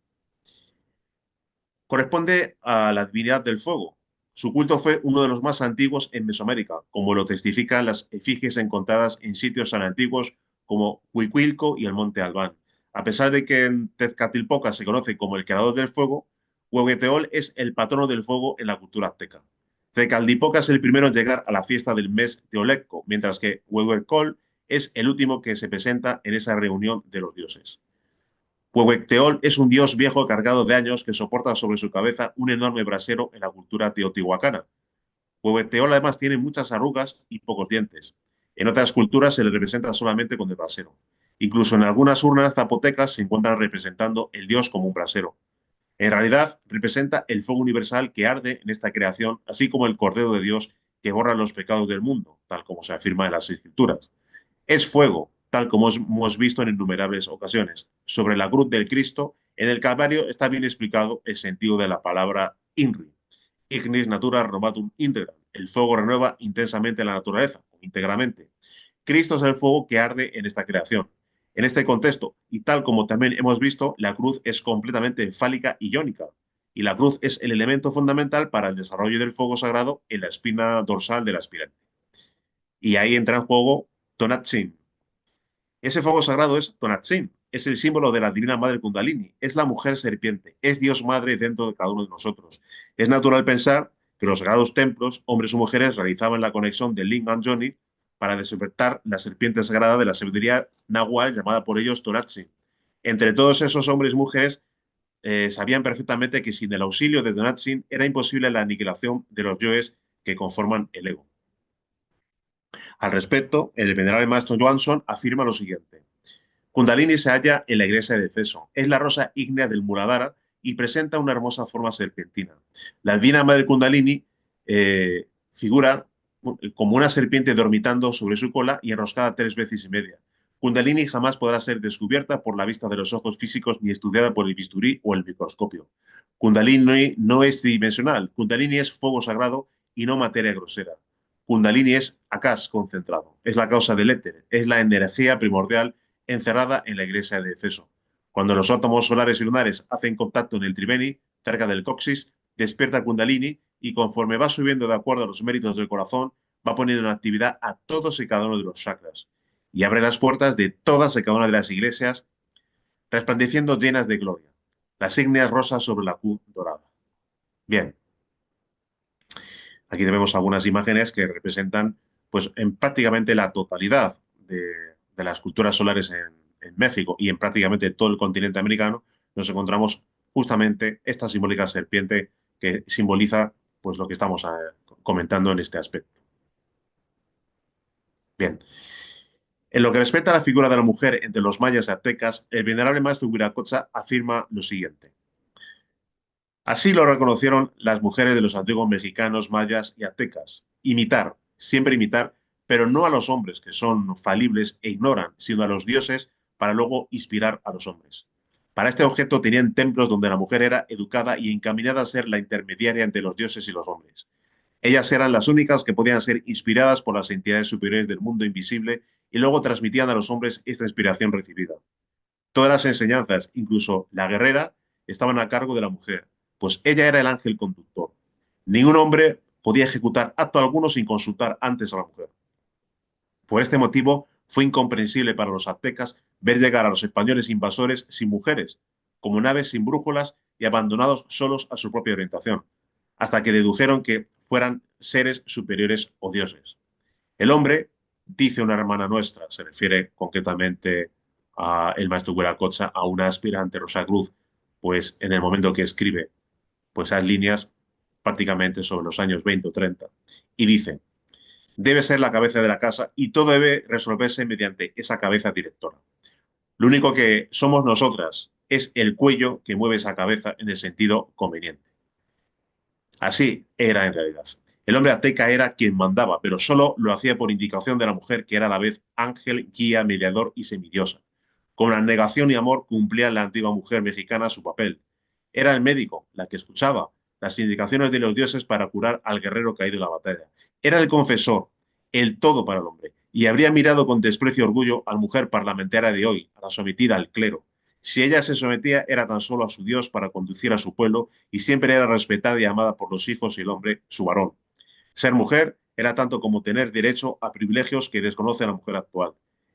corresponde a la divinidad del fuego. Su culto fue uno de los más antiguos en Mesoamérica, como lo testifican las efigies encontradas en sitios tan antiguos como Huicuilco y el Monte Albán. A pesar de que en Tezcatlipoca se conoce como el creador del fuego, Huehueteol es el patrono del fuego en la cultura azteca. Tezcatlipoca es el primero en llegar a la fiesta del mes Teolecco, mientras que Huehuetol es el último que se presenta en esa reunión de los dioses. Huehueteol es un dios viejo cargado de años que soporta sobre su cabeza un enorme brasero en la cultura teotihuacana. Huehueteol además tiene muchas arrugas y pocos dientes. En otras culturas se le representa solamente con el brasero. Incluso en algunas urnas zapotecas se encuentran representando el dios como un brasero. En realidad representa el fuego universal que arde en esta creación, así como el Cordero de Dios que borra los pecados del mundo, tal como se afirma en las Escrituras. Es fuego, tal como hemos visto en innumerables ocasiones. Sobre la cruz del Cristo, en el Calvario está bien explicado el sentido de la palabra INRI. Ignis natura renovatum integra. El fuego renueva intensamente la naturaleza, o íntegramente. Cristo es el fuego que arde en esta creación. En este contexto, y tal como también hemos visto, la cruz es completamente fálica y iónica, y la cruz es el elemento fundamental para el desarrollo del fuego sagrado en la espina dorsal del aspirante. Y ahí entra en juego Tonantzin. Ese fuego sagrado es Tonantzin, es el símbolo de la divina madre Kundalini, es la mujer serpiente, es Dios madre dentro de cada uno de nosotros. Es natural pensar que los sagrados templos, hombres o mujeres, realizaban la conexión de Lingam Johnny para despertar la serpiente sagrada de la sabiduría nahual llamada por ellos Tonantzin. Entre todos esos hombres y mujeres sabían perfectamente que sin el auxilio de Tonantzin era imposible la aniquilación de los yoes que conforman el ego. Al respecto, el venerable maestro Johansson afirma lo siguiente. Kundalini se halla en la iglesia de Efeso. Es la rosa ígnea del Muladhara y presenta una hermosa forma serpentina. La divina madre Kundalini figura como una serpiente dormitando sobre su cola y enroscada 3 veces y media. Kundalini jamás podrá ser descubierta por la vista de los ojos físicos ni estudiada por el bisturí o el microscopio. Kundalini no es tridimensional. Kundalini es fuego sagrado y no materia grosera. Kundalini es Akash concentrado. Es la causa del éter. Es la energía primordial encerrada en la iglesia de Efeso. Cuando los átomos solares y lunares hacen contacto en el triveni, cerca del coxis, despierta Kundalini y conforme va subiendo de acuerdo a los méritos del corazón, va poniendo en actividad a todos y cada uno de los chakras y abre las puertas de todas y cada una de las iglesias, resplandeciendo llenas de gloria. Las ígneas rosas sobre la cruz dorada. Bien, aquí tenemos algunas imágenes que representan pues, en prácticamente la totalidad de las culturas solares en México y en prácticamente todo el continente americano, nos encontramos justamente esta simbólica serpiente que simboliza pues, lo que estamos comentando en este aspecto. Bien. En lo que respecta a la figura de la mujer entre los mayas y aztecas, el venerable maestro Huiracocha afirma lo siguiente. Así lo reconocieron las mujeres de los antiguos mexicanos, mayas y aztecas. Imitar, siempre imitar, pero no a los hombres, que son falibles e ignoran, sino a los dioses para luego inspirar a los hombres. Para este objeto tenían templos donde la mujer era educada y encaminada a ser la intermediaria entre los dioses y los hombres. Ellas eran las únicas que podían ser inspiradas por las entidades superiores del mundo invisible y luego transmitían a los hombres esta inspiración recibida. Todas las enseñanzas, incluso la guerrera, estaban a cargo de la mujer, pues ella era el ángel conductor. Ningún hombre podía ejecutar acto alguno sin consultar antes a la mujer. Por este motivo, fue incomprensible para los aztecas ver llegar a los españoles invasores sin mujeres, como naves sin brújulas y abandonados solos a su propia orientación, hasta que dedujeron que fueran seres superiores o dioses. El hombre, dice una hermana nuestra, se refiere concretamente a el maestro Huiracocha, a una aspirante Rosa Cruz, pues en el momento que escribe pues esas líneas prácticamente sobre los años 20 o 30, y dice, debe ser la cabeza de la casa y todo debe resolverse mediante esa cabeza directora. Lo único que somos nosotras es el cuello que mueve esa cabeza en el sentido conveniente. Así era en realidad. El hombre azteca era quien mandaba, pero solo lo hacía por indicación de la mujer, que era a la vez ángel, guía, mediador y semidiosa. Con la negación y amor cumplía la antigua mujer mexicana su papel. Era el médico, la que escuchaba las indicaciones de los dioses para curar al guerrero caído en la batalla. Era el confesor, el todo para el hombre, y habría mirado con desprecio y orgullo a la mujer parlamentaria de hoy, a la sometida al clero. Si ella se sometía era tan solo a su Dios para conducir a su pueblo y siempre era respetada y amada por los hijos y el hombre, su varón. Ser mujer era tanto como tener derecho a privilegios que desconoce la mujer actual.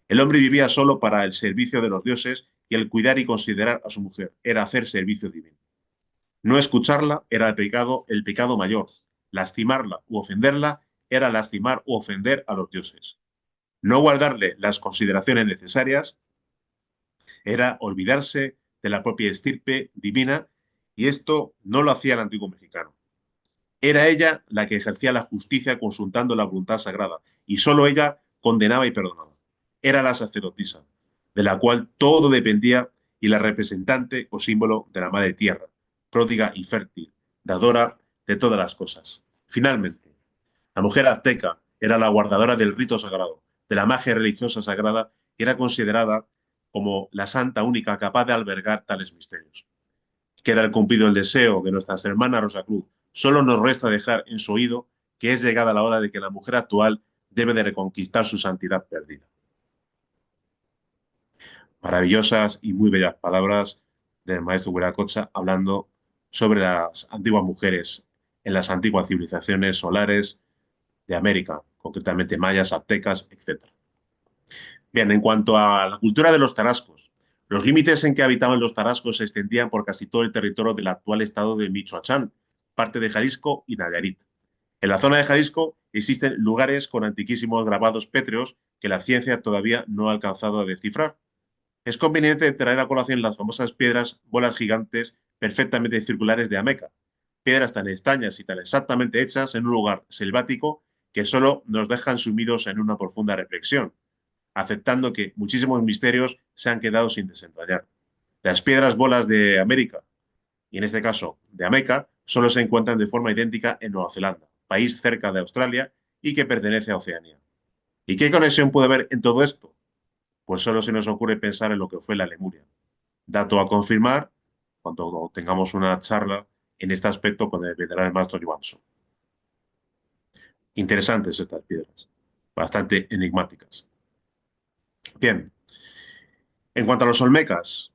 El hombre vivía solo para el servicio de los dioses y el cuidar y considerar a su mujer era hacer servicio divino. No escucharla era el pecado mayor. Lastimarla u ofenderla era lastimar u ofender a los dioses. No guardarle las consideraciones necesarias era olvidarse de la propia estirpe divina y esto no lo hacía el antiguo mexicano. Era ella la que ejercía la justicia consultando la voluntad sagrada y solo ella condenaba y perdonaba. Era la sacerdotisa, de la cual todo dependía y la representante o símbolo de la madre tierra, pródiga y fértil, dadora de todas las cosas. Finalmente, La mujer azteca era la guardadora del rito sagrado, de la magia religiosa sagrada, y era considerada como la santa única capaz de albergar tales misterios. Queda el cumplido el deseo de nuestras hermanas Rosacruz. Solo nos resta dejar en su oído que es llegada la hora de que la mujer actual debe de reconquistar su santidad perdida. Maravillosas y muy bellas palabras del maestro Viracocha hablando sobre las antiguas mujeres en las antiguas civilizaciones solares de América, concretamente mayas, aztecas, etc. Bien, en cuanto a la cultura de los tarascos, los límites en que habitaban los tarascos se extendían por casi todo el territorio del actual estado de Michoacán, parte de Jalisco y Nayarit. En la zona de Jalisco existen lugares con antiquísimos grabados pétreos que la ciencia todavía no ha alcanzado a descifrar. Es conveniente traer a colación las famosas piedras, bolas gigantes perfectamente circulares de Ameca, piedras tan extrañas y tan exactamente hechas en un lugar selvático que solo nos dejan sumidos en una profunda reflexión, aceptando que muchísimos misterios se han quedado sin desentrañar. Las piedras bolas de América, y en este caso de Ameca, solo se encuentran de forma idéntica en Nueva Zelanda, país cerca de Australia y que pertenece a Oceanía. ¿Y qué conexión puede haber en todo esto? Pues solo se nos ocurre pensar en lo que fue la Lemuria. Dato a confirmar cuando tengamos una charla en este aspecto con el veterano maestro Johansson. Interesantes estas piedras, bastante enigmáticas. Bien, en cuanto a los olmecas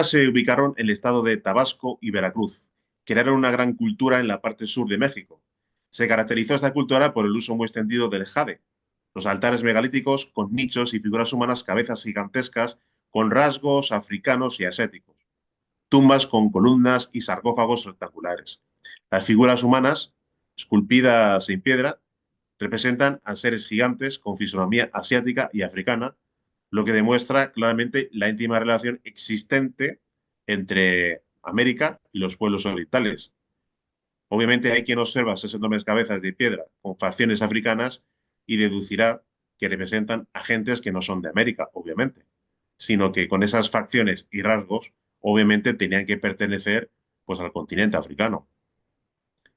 se ubicaron en el estado de Tabasco y Veracruz. Crearon una gran cultura en la parte sur de México. Se caracterizó esta cultura por el uso muy extendido del jade, los altares megalíticos con nichos y figuras humanas, cabezas gigantescas con rasgos africanos y asiáticos, tumbas con columnas y sarcófagos rectangulares. Las figuras humanas, esculpidas en piedra, representan a seres gigantes con fisonomía asiática y africana, lo que demuestra claramente la íntima relación existente entre América y los pueblos orientales. Obviamente hay quien observa esas enormes cabezas de piedra con facciones africanas y deducirá que representan a gentes que no son de América, obviamente, sino que con esas facciones y rasgos, obviamente tenían que pertenecer pues, al continente africano.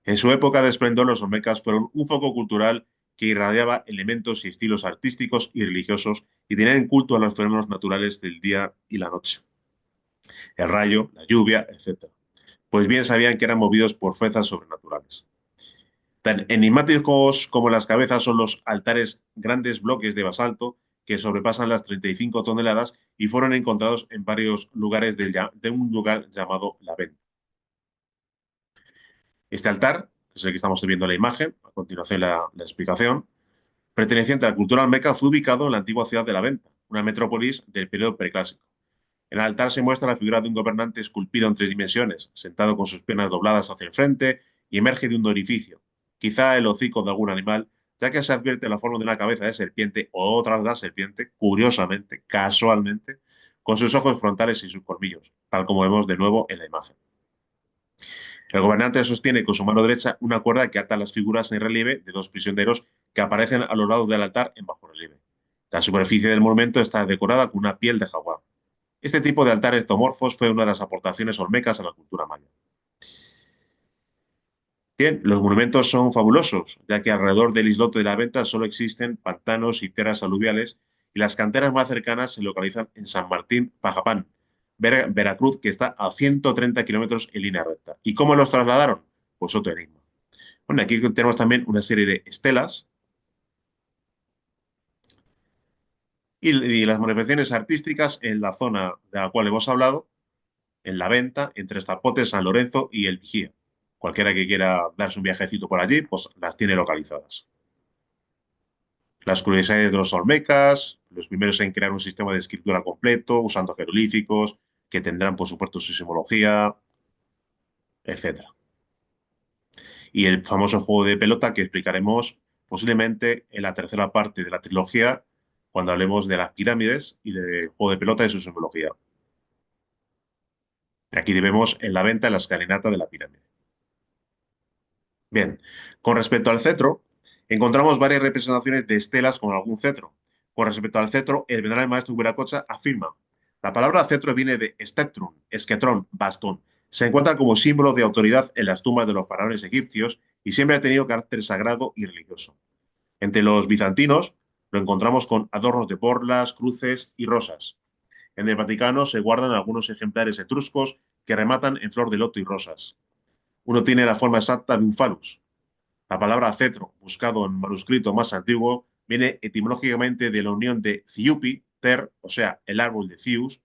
En su época de esplendor, los olmecas fueron un foco cultural que irradiaba elementos y estilos artísticos y religiosos y tenían en culto a los fenómenos naturales del día y la noche, el rayo, la lluvia, etc. Pues bien sabían que eran movidos por fuerzas sobrenaturales. Tan enigmáticos como las cabezas son los altares, grandes bloques de basalto que sobrepasan las 35 toneladas y fueron encontrados en varios lugares de un lugar llamado La Venta. Este altar, que es el que estamos viendo en la imagen, a continuación la explicación, perteneciente a la cultura olmeca, fue ubicado en la antigua ciudad de La Venta, una metrópolis del periodo preclásico. En el altar se muestra la figura de un gobernante esculpido en 3 dimensiones, sentado con sus piernas dobladas hacia el frente y emerge de un orificio, quizá el hocico de algún animal, ya que se advierte la forma de una cabeza de serpiente o otra de la serpiente, curiosamente, casualmente, con sus ojos frontales y sus colmillos, tal como vemos de nuevo en la imagen. El gobernante sostiene con su mano derecha una cuerda que ata las figuras en relieve de 2 prisioneros que aparecen a los lados del altar en bajo relieve. La superficie del monumento está decorada con una piel de jaguar. Este tipo de altares zoomorfos fue una de las aportaciones olmecas a la cultura maya. Bien, los monumentos son fabulosos, ya que alrededor del islote de la Venta solo existen pantanos y tierras aluviales y las canteras más cercanas se localizan en San Martín, Pajapán, Veracruz, que está a 130 kilómetros en línea recta. ¿Y cómo los trasladaron? Pues otro enigma. Bueno, aquí tenemos también una serie de estelas y las manifestaciones artísticas en la zona de la cual hemos hablado, en La Venta, entre Zapote, San Lorenzo y El Vigía. Cualquiera que quiera darse un viajecito por allí, pues las tiene localizadas. Las curiosidades de los olmecas, los primeros en crear un sistema de escritura completo, usando jeroglíficos, que tendrán, por supuesto, su simbología, etc. Y el famoso juego de pelota que explicaremos posiblemente en la tercera parte de la trilogía, cuando hablemos de las pirámides y del juego de pelota y su simbología. Aquí vemos en La Venta la escalinata de la pirámide. Bien, con respecto al cetro, encontramos varias representaciones de estelas con algún cetro. Con respecto al cetro, el venerable maestro Viracocha afirma: la palabra cetro viene de sceptrum, esquetrón, bastón. Se encuentra como símbolo de autoridad en las tumbas de los faraones egipcios y siempre ha tenido carácter sagrado y religioso. Entre los bizantinos lo encontramos con adornos de borlas, cruces y rosas. En el Vaticano se guardan algunos ejemplares etruscos que rematan en flor de loto y rosas. Uno tiene la forma exacta de un falus. La palabra cetro, buscado en manuscrito más antiguo, viene etimológicamente de la unión de ciupi, ter, o sea, el árbol de Cius.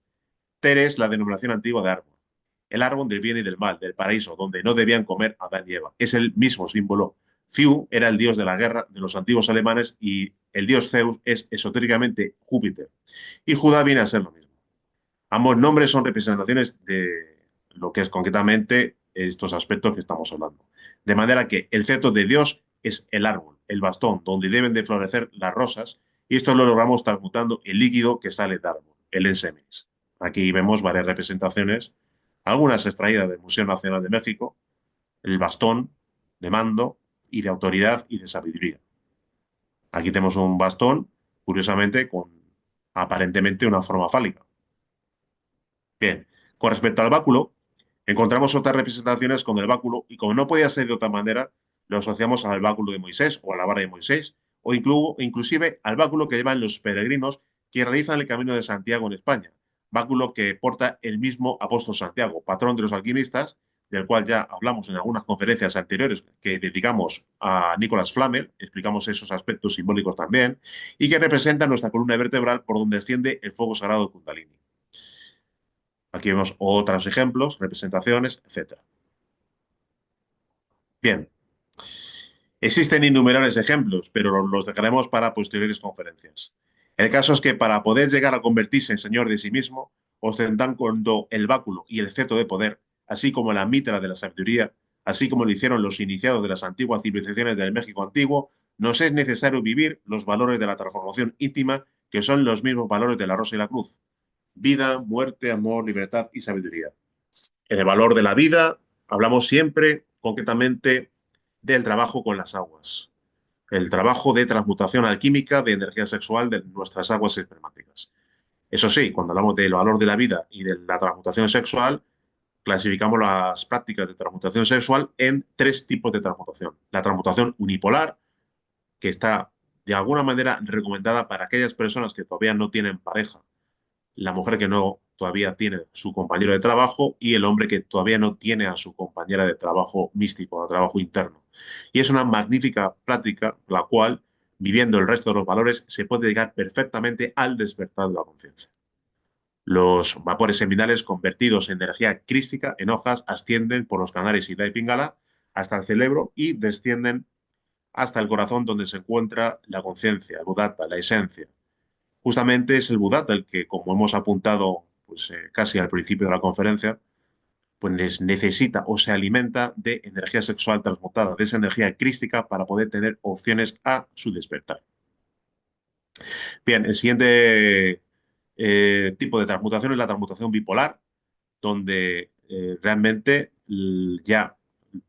Ter es la denominación antigua de árbol. El árbol del bien y del mal, del paraíso, donde no debían comer Adán y Eva. Es el mismo símbolo. Ciu era el dios de la guerra de los antiguos alemanes y el dios Zeus es esotéricamente Júpiter. Y Judá viene a ser lo mismo. Ambos nombres son representaciones de lo que es concretamente estos aspectos que estamos hablando. De manera que el cetro de Dios es el árbol, el bastón, donde deben de florecer las rosas, y esto lo logramos transmutando el líquido que sale del árbol, el ensemis. Aquí vemos varias representaciones, algunas extraídas del Museo Nacional de México, el bastón de mando y de autoridad y de sabiduría. Aquí tenemos un bastón, curiosamente, con aparentemente una forma fálica. Bien, con respecto al báculo, encontramos otras representaciones con el báculo y como no podía ser de otra manera, lo asociamos al báculo de Moisés o a la vara de Moisés o inclusive al báculo que llevan los peregrinos que realizan el Camino de Santiago en España, báculo que porta el mismo apóstol Santiago, patrón de los alquimistas, del cual ya hablamos en algunas conferencias anteriores que dedicamos a Nicolás Flamel, explicamos esos aspectos simbólicos también, y que representa nuestra columna vertebral por donde desciende el fuego sagrado de Kundalini. Aquí vemos otros ejemplos, representaciones, etc. Bien, existen innumerables ejemplos, pero los dejaremos para posteriores conferencias. El caso es que para poder llegar a convertirse en señor de sí mismo, ostentando el báculo y el cetro de poder, así como la mitra de la sabiduría, así como lo hicieron los iniciados de las antiguas civilizaciones del México antiguo, nos es necesario vivir los valores de la transformación íntima, que son los mismos valores de la rosa y la cruz: vida, muerte, amor, libertad y sabiduría. En el valor de la vida hablamos siempre concretamente del trabajo con las aguas, el trabajo de transmutación alquímica de energía sexual de nuestras aguas espermáticas. Eso sí, cuando hablamos del valor de la vida y de la transmutación sexual, clasificamos las prácticas de transmutación sexual en tres tipos de transmutación. La transmutación unipolar, que está de alguna manera recomendada para aquellas personas que todavía no tienen pareja, la mujer que no todavía tiene su compañero de trabajo y el hombre que todavía no tiene a su compañera de trabajo místico, de trabajo interno. Y es una magnífica práctica, la cual, viviendo el resto de los valores, se puede llegar perfectamente al despertar de la conciencia. Los vapores seminales convertidos en energía crística en hojas ascienden por los canales Ida y Pingala hasta el cerebro y descienden hasta el corazón donde se encuentra la conciencia, el Buddhata, la esencia. Justamente es el Buddhata el que, como hemos apuntado pues, casi al principio de la conferencia, pues necesita o se alimenta de energía sexual transmutada, de esa energía crística para poder tener opciones a su despertar. Bien, el siguiente tipo de transmutación es la transmutación bipolar, donde realmente ya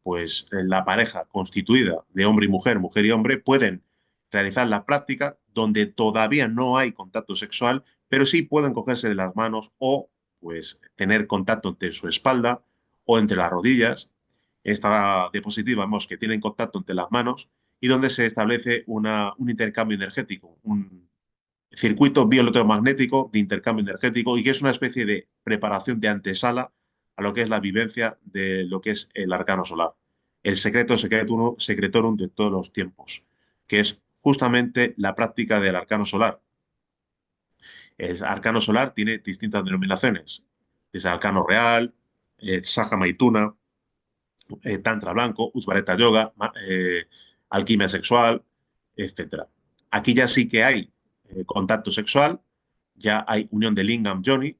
pues la pareja constituida de hombre y mujer y hombre, pueden realizar la práctica donde todavía no hay contacto sexual, pero sí pueden cogerse de las manos o pues tener contacto entre su espalda o entre las rodillas. En esta diapositiva vemos que tienen contacto entre las manos y donde se establece un intercambio energético, un circuito bioelectromagnético de intercambio energético y que es una especie de preparación de antesala a lo que es la vivencia de lo que es el arcano solar, el secreto secretorum de todos los tiempos, que es justamente la práctica del arcano solar. El arcano solar tiene distintas denominaciones, desde arcano real, Saja Maituna, Tantra blanco, Utvareta Yoga, alquimia sexual, etcétera. Aquí ya sí que hay contacto sexual, ya hay unión de lingam yoni,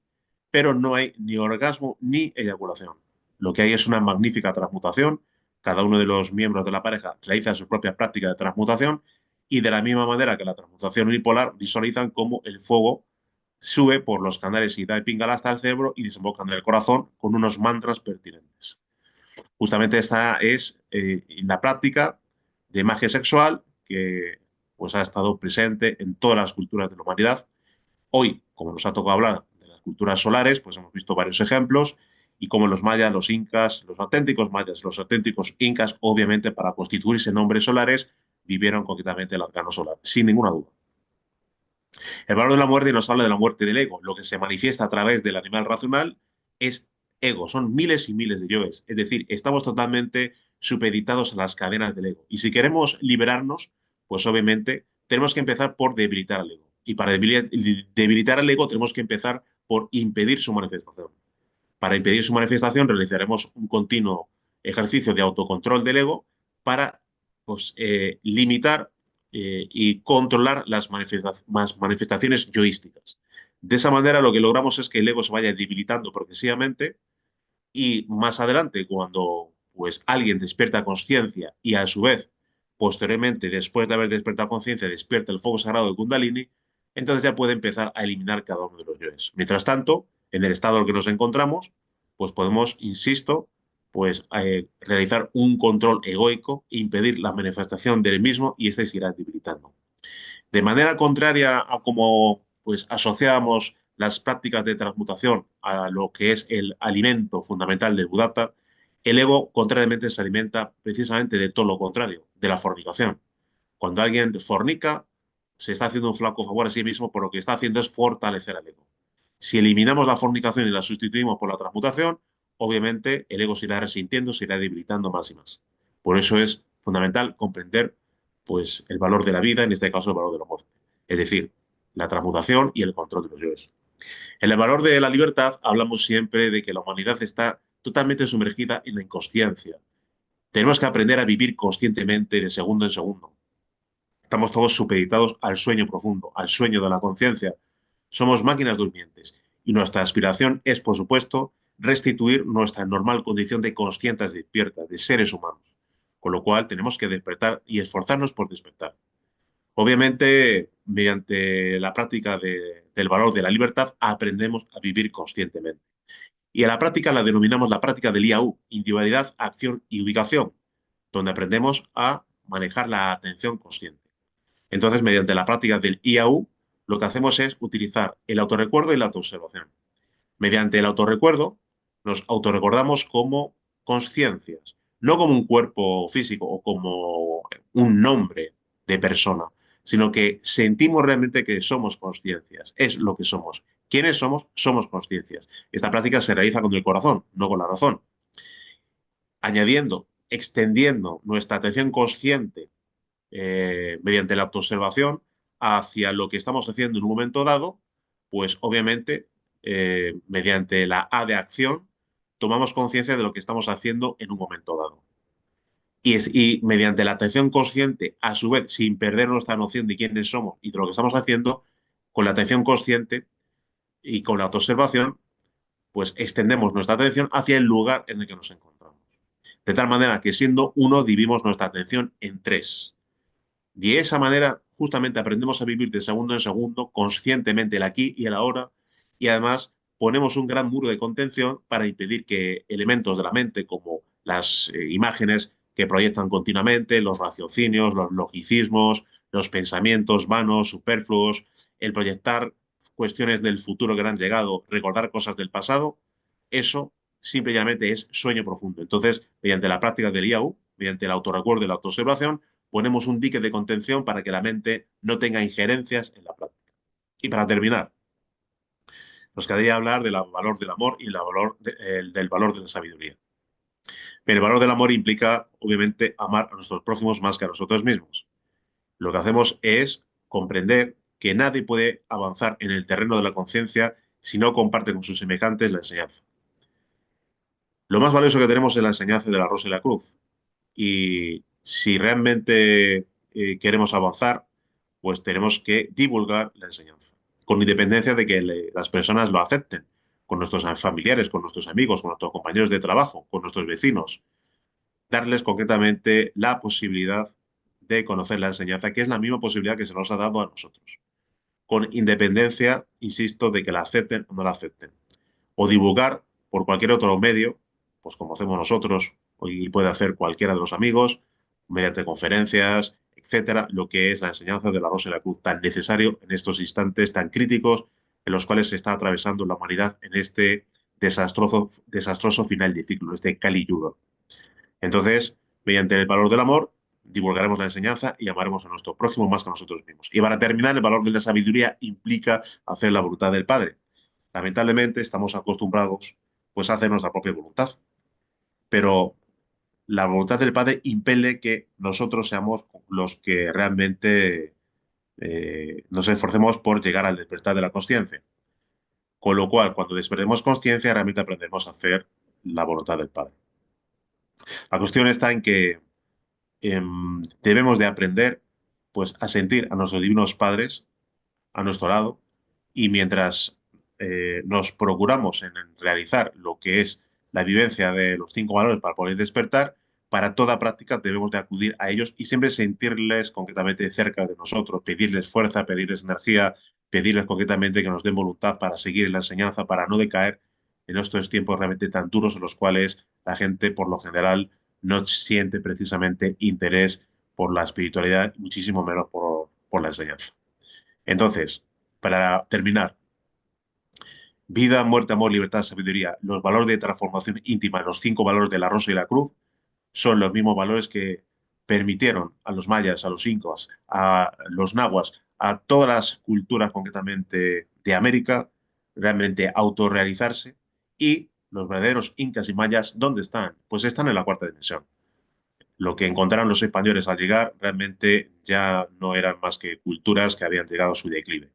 pero no hay ni orgasmo ni eyaculación. Lo que hay es una magnífica transmutación. Cada uno de los miembros de la pareja realiza su propia práctica de transmutación y de la misma manera que la transmutación unipolar visualizan cómo el fuego sube por los canales Ida y Pingala hasta el cerebro y desemboca en el corazón con unos mantras pertinentes. Justamente esta es la práctica de magia sexual que pues, ha estado presente en todas las culturas de la humanidad. Hoy, como nos ha tocado hablar de las culturas solares, pues hemos visto varios ejemplos y como los mayas, los incas, los auténticos mayas, los auténticos incas, obviamente para constituirse en hombres solares, vivieron concretamente el arcano solar, sin ninguna duda. El valor de la muerte nos habla de la muerte del ego. Lo que se manifiesta a través del animal racional es ego. Son miles y miles de yoes. Es decir, estamos totalmente supeditados a las cadenas del ego. Y si queremos liberarnos, pues obviamente tenemos que empezar por debilitar al ego. Y para debilitar al ego tenemos que empezar por impedir su manifestación. Para impedir su manifestación realizaremos un continuo ejercicio de autocontrol del ego para pues, limitar y controlar las manifestaciones yoísticas. De esa manera lo que logramos es que el ego se vaya debilitando progresivamente y más adelante, cuando pues, alguien despierta conciencia y a su vez, posteriormente, después de haber despertado conciencia, despierta el fuego sagrado de Kundalini, entonces ya puede empezar a eliminar cada uno de los yoes. Mientras tanto, en el estado en el que nos encontramos, pues podemos, insisto, pues realizar un control egoico, impedir la manifestación del mismo y este se irá debilitando. De manera contraria a cómo pues, asociamos las prácticas de transmutación a lo que es el alimento fundamental del Budatta, el ego, contrariamente, se alimenta precisamente de todo lo contrario, de la fornicación. Cuando alguien fornica, se está haciendo un flaco favor a sí mismo, por lo que está haciendo es fortalecer al ego. Si eliminamos la fornicación y la sustituimos por la transmutación, obviamente el ego se irá resintiendo, se irá debilitando más y más. Por eso es fundamental comprender pues, el valor de la vida, en este caso el valor de la muerte. Es decir, la transmutación y el control de los yoes. En el valor de la libertad hablamos siempre de que la humanidad está totalmente sumergida en la inconsciencia. Tenemos que aprender a vivir conscientemente de segundo en segundo. Estamos todos supeditados al sueño profundo, al sueño de la conciencia. Somos máquinas durmientes y nuestra aspiración es, por supuesto, restituir nuestra normal condición de conscientes despiertas, de seres humanos. Con lo cual tenemos que despertar y esforzarnos por despertar. Obviamente, mediante la práctica del valor de la libertad, aprendemos a vivir conscientemente. Y a la práctica la denominamos la práctica del IAU, individualidad, acción y ubicación, donde aprendemos a manejar la atención consciente. Entonces, mediante la práctica del IAU, lo que hacemos es utilizar el autorrecuerdo y la autoobservación. Mediante el autorrecuerdo, nos autorrecordamos como conciencias, no como un cuerpo físico o como un nombre de persona, sino que sentimos realmente que somos conciencias, es lo que somos. ¿Quiénes somos? Somos conciencias. Esta práctica se realiza con el corazón, no con la razón. Añadiendo, extendiendo nuestra atención consciente mediante la autoobservación hacia lo que estamos haciendo en un momento dado, pues obviamente mediante la A de acción tomamos conciencia de lo que estamos haciendo en un momento dado. Y mediante la atención consciente, a su vez, sin perder nuestra noción de quiénes somos y de lo que estamos haciendo, con la atención consciente y con la autoobservación, pues extendemos nuestra atención hacia el lugar en el que nos encontramos. De tal manera que siendo uno, dividimos nuestra atención en tres. De esa manera, justamente aprendemos a vivir de segundo en segundo, conscientemente el aquí y el ahora, y además ponemos un gran muro de contención para impedir que elementos de la mente, como las imágenes que proyectan continuamente, los raciocinios, los logicismos, los pensamientos vanos, superfluos, el proyectar cuestiones del futuro que no han llegado, recordar cosas del pasado, eso simple y llanamente es sueño profundo. Entonces, mediante la práctica del IAU, mediante el autorrecuerdo y la autoobservación, ponemos un dique de contención para que la mente no tenga injerencias en la práctica. Y para terminar, nos quedaría hablar del valor del amor y del valor de la sabiduría. Pero el valor del amor implica, obviamente, amar a nuestros prójimos más que a nosotros mismos. Lo que hacemos es comprender que nadie puede avanzar en el terreno de la conciencia si no comparte con sus semejantes la enseñanza. Lo más valioso que tenemos es la enseñanza de la rosa y la cruz. Y si realmente queremos avanzar, pues tenemos que divulgar la enseñanza, con independencia de que las personas lo acepten, con nuestros familiares, con nuestros amigos, con nuestros compañeros de trabajo, con nuestros vecinos, darles concretamente la posibilidad de conocer la enseñanza, que es la misma posibilidad que se nos ha dado a nosotros, con independencia, insisto, de que la acepten o no la acepten. O divulgar por cualquier otro medio, pues como hacemos nosotros y puede hacer cualquiera de los amigos, mediante conferencias, etcétera, lo que es la enseñanza de la Rosa y la Cruz, tan necesario en estos instantes tan críticos en los cuales se está atravesando la humanidad en este desastroso final de ciclo, este Kali Yuga. Entonces, mediante el valor del amor, divulgaremos la enseñanza y amaremos a nuestro prójimo más que a nosotros mismos. Y para terminar, el valor de la sabiduría implica hacer la voluntad del Padre. Lamentablemente, estamos acostumbrados pues, a hacer nuestra propia voluntad, pero la voluntad del Padre impele que nosotros seamos los que realmente nos esforcemos por llegar al despertar de la conciencia. Con lo cual, cuando despertemos conciencia, realmente aprendemos a hacer la voluntad del Padre. La cuestión está en que debemos de aprender pues, a sentir a nuestros divinos padres a nuestro lado y mientras nos procuramos en realizar lo que es la vivencia de los 5 valores para poder despertar, para toda práctica debemos de acudir a ellos y siempre sentirles concretamente cerca de nosotros, pedirles fuerza, pedirles energía, pedirles concretamente que nos den voluntad para seguir en la enseñanza, para no decaer en estos tiempos realmente tan duros en los cuales la gente por lo general no siente precisamente interés por la espiritualidad, muchísimo menos por la enseñanza. Entonces, para terminar, vida, muerte, amor, libertad, sabiduría, los valores de transformación íntima, los 5 valores de la rosa y la cruz, son los mismos valores que permitieron a los mayas, a los incas, a los nahuas, a todas las culturas concretamente de América, realmente autorrealizarse. Y los verdaderos incas y mayas, ¿dónde están? Pues están en la cuarta dimensión. Lo que encontraron los españoles al llegar realmente ya no eran más que culturas que habían llegado a su declive.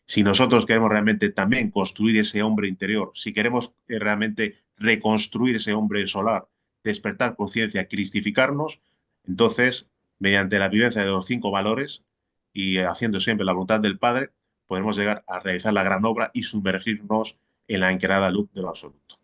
Si nosotros queremos realmente también construir ese hombre interior, si queremos realmente reconstruir ese hombre solar, despertar conciencia, cristificarnos, entonces, mediante la vivencia de los 5 valores y haciendo siempre la voluntad del Padre, podemos llegar a realizar la gran obra y sumergirnos en la encarada luz de lo absoluto.